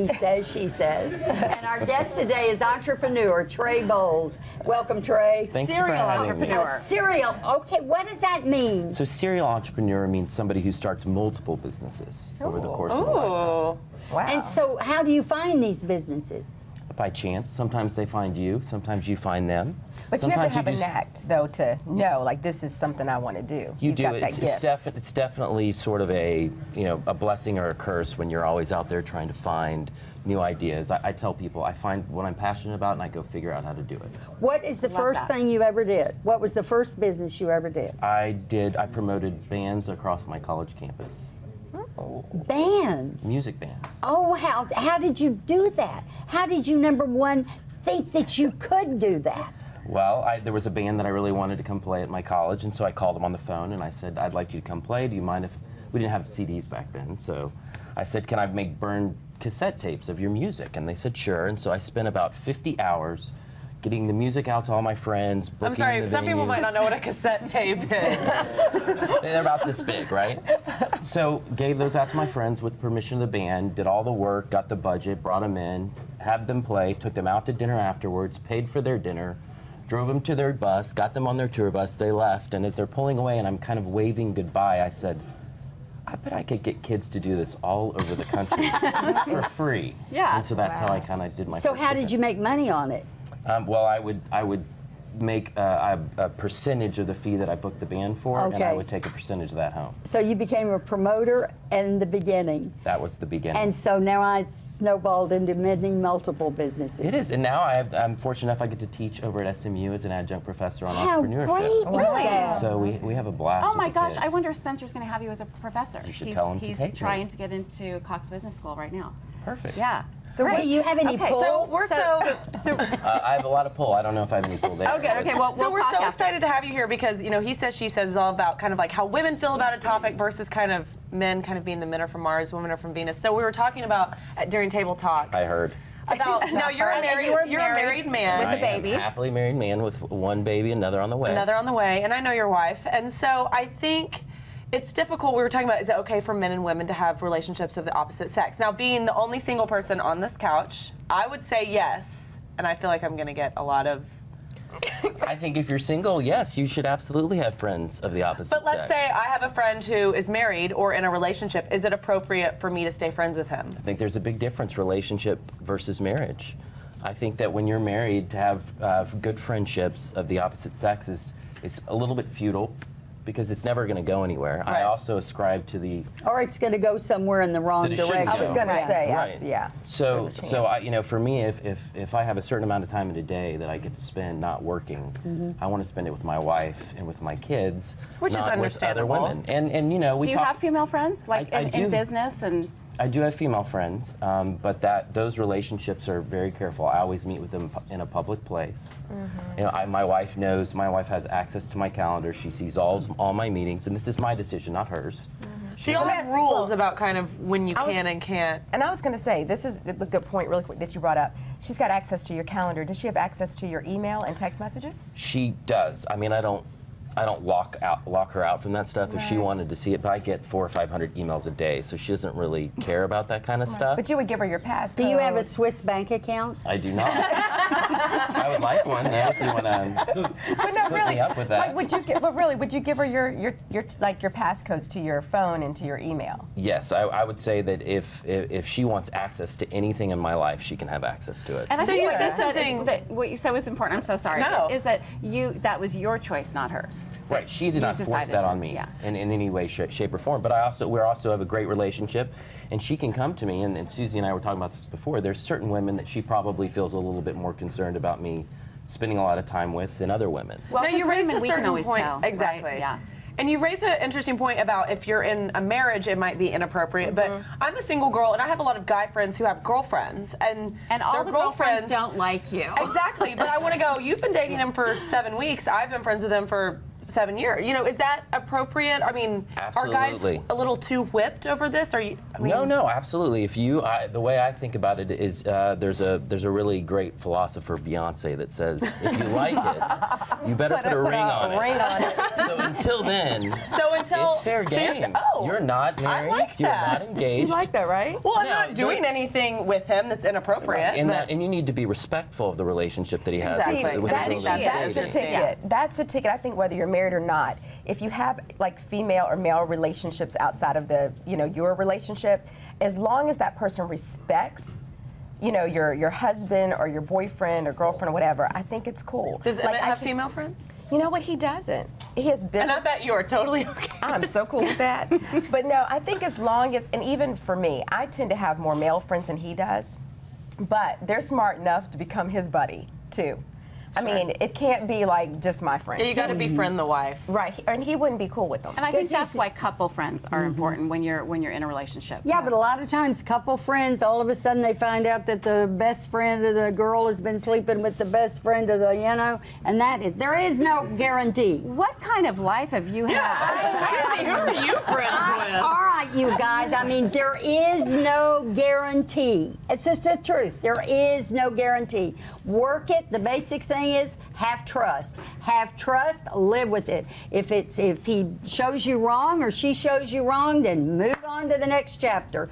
He says, she says. And our guest today is entrepreneur Trey Bowles. Welcome, Trey. Thank you for Serial having me. entrepreneur. Serial. Okay, what does that mean? So serial entrepreneur means somebody who starts multiple businesses over the course of a lifetime. Oh, wow. And so how do you find these businesses? By chance, sometimes they find you, sometimes you find them. But you have to Sometimes have a just- knack, though, to know, like, this is something I want to do. You You've do. got that gift. It's definitely sort of a blessing or a curse when you're always out there trying to find new ideas. I tell people I find what I'm passionate about and I go figure out how to do it. What is the first thing you ever did? What was the first business you ever did? I promoted bands across my college campus. Bands. Music bands. Oh, how did you do that? How did you, number one, think that you could do that? Well, there was a band that I really wanted to come play at my college, and so I called them on the phone and I said, I'd like you to come play. Do you mind if, we didn't have CDs back then, so I said, can I burn cassette tapes of your music? And they said, sure. And so I spent about 50 hours getting the music out to all my friends, booking I'm sorry, the some people venues. might not know what a cassette tape is. They're about this big, right? So gave those out to my friends with permission of the band, did all the work, got the budget, brought them in, had them play, took them out to dinner afterwards, paid for their dinner, drove them to their bus, got them on their tour bus, they left, and as they're pulling away and I'm kind of waving goodbye, I said, I bet I could get kids to do this all over the country for free. Yeah. And so that's how I kind of did my So first how did business. you make money on it? Well, I would make a percentage of the fee that I booked the band for, and I Okay. would take a percentage of that home. So you became a promoter in the beginning. That was the beginning. And so now it's snowballed into many multiple businesses. It is, and now I'm fortunate enough I get to teach over at SMU as an adjunct professor on How entrepreneurship. great is Really? that? So we have a blast. Oh with my the gosh, kids. I wonder if Spencer's going to have you as a professor. You should he's tell him to he's take me. trying to get into Cox Business School right now. Perfect. Yeah. So do you have any pull? So we're I have a lot of pull. I don't know if I have any pull there. Okay, well, so we're talk so after. excited to have you here because he says she says is all about kind of like how women feel about a topic versus kind of men kind of being the men are from Mars, women are from Venus. So we were talking about during table talk I heard. about now you're a married man with a baby. I am a happily married man with one baby, another on the way. another on the way, and I know your wife, and so I think it's difficult. We were talking about, is it okay for men and women to have relationships of the opposite sex? Now, being the only single person on this couch, I would say yes, and I feel like I'm going to get a lot of. I think if you're single, yes, you should absolutely have friends of the opposite But let's sex. say I have a friend who is married or in a relationship. Is it appropriate for me to stay friends with him? I think there's a big difference, relationship versus marriage. I think that when you're married, to have good friendships of the opposite sex is a little bit futile because it's never going to go anywhere. Right. I also ascribe to the Or it's going to go somewhere in the wrong That it shouldn't direction. I was going to Right. say, Right. yeah. So, There's a so chance. for me, if I have a certain amount of time in a day that I get to spend not working, I want to spend it with my wife and with my kids, Which is not with other understandable. women. And we Do you talk. have female friends, like I in do. business and? I do have female friends, but those relationships are very careful. I always meet with them in a public place. My wife knows. My wife has access to my calendar. She sees all my meetings, and this is my decision, not hers. So you all have rules about kind of when you can and can't. And I was going to say, this is the good point really quick that you brought up. She's got access to your calendar. Does she have access to your email and text messages? She does. I mean, I don't lock her out from that stuff if she wanted to see it, but I get 400 or 500 emails a day, so she doesn't really care about that kind of stuff. But you would give her your passcode. Do you have a Swiss bank account? I do not. I would like one though, if you want to But no, hook really. me up with that. Like, would you give her your passcodes to your phone and to your email? Yes, I would say that if she wants access to anything in my life, she can have access to it. And I So think you what said said something- that what you said was important. I'm so sorry. No. Is that that was your choice, not hers. Right, she did You not force decided that to, on me yeah. in any way, shape, or form. But we also have a great relationship, and she can come to me. And Susie and I were talking about this before. There's certain women that she probably feels a little bit more concerned about me spending a lot of time with than other women. Well, No, you 'cause raised women, a we can certain always point. tell, right? Exactly. Yeah. And you raised an interesting point about if you're in a marriage, it might be inappropriate. But I'm a single girl, and I have a lot of guy friends who have girlfriends, and all their the girlfriends don't like you. Exactly. But I want to go. You've been dating him for 7 weeks. I've been friends with him for 7 years. Is that appropriate? I mean, are guys Absolutely. a little too whipped over this? No, absolutely. If you, the way I think about it is, there's a really great philosopher, Beyonce, that says, if you like it, you better put a ring on it. So until then, it's fair game. You're not married. like You're that. not engaged. You like that, right? Well, I'm No, not doing anything with him that's inappropriate. And you need to be respectful of the relationship that he has Exactly. with And the I think girl that that's he's the That's dating. the ticket. That's the ticket. I think whether you're married or not, if you have like female or male relationships outside of the, your relationship, as long as that person respects, your husband or your boyfriend or girlfriend or whatever, I think it's cool. Does Emmett I have can- female friends? You know what? He doesn't. He has business. And I bet you are totally okay. I'm so cool with that. But no, I think as long as, and even for me, I tend to have more male friends than he does, but they're smart enough to become his buddy too. I mean, it can't be like just my friend. Yeah, you got to befriend the wife. Right, and he wouldn't be cool with them. And I think Because that's he's- why couple friends are important when you're in a relationship. Yeah, but a lot of times, couple friends, all of a sudden they find out that the best friend of the girl has been sleeping with the best friend of the, and there is no guarantee. What kind of life have you had? Who are you friends with? All right, you guys, I mean, there is no guarantee. It's just the truth. There is no guarantee. Work it. The basic thing is have trust. Have trust, live with it. If he shows you wrong or she shows you wrong, then move on to the next chapter.